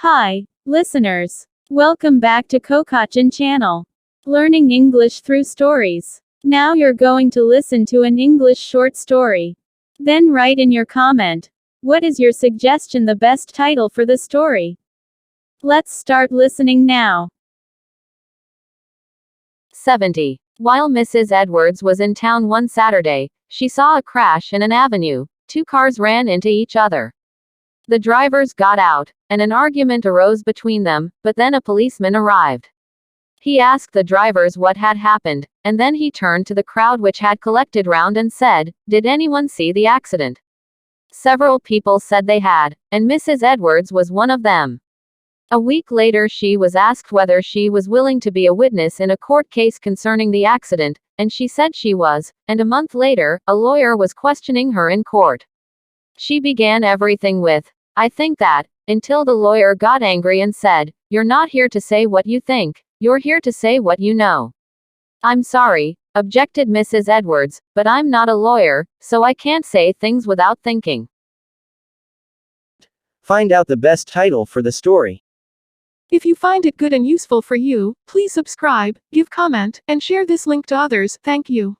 Hi, listeners. Welcome back to Kokachin channel. Learning English through stories. Now you're going to listen to an English short story. Then write in your comment. What is your suggestion the best title for the story? Let's start listening now. 70. While Mrs. Edwards was in town one Saturday, she saw a crash in an avenue. Two cars ran into each other. The drivers got out, and an argument arose between them, but then a policeman arrived. He asked the drivers what had happened, and then he turned to the crowd which had collected round and said, "Did anyone see the accident?" Several people said they had, and Mrs. Edwards was one of them. A week later she was asked whether she was willing to be a witness in a court case concerning the accident, and she said she was, and a month later, a lawyer was questioning her in court. She began everything with, "I think that," until the lawyer got angry and said, "You're not here to say what you think, you're here to say what you know." "I'm sorry," objected Mrs. Edwards, "but I'm not a lawyer, so I can't say things without thinking." Find out the best title for the story. If you find it good and useful for you, please subscribe, give comment, and share this link to others. Thank you.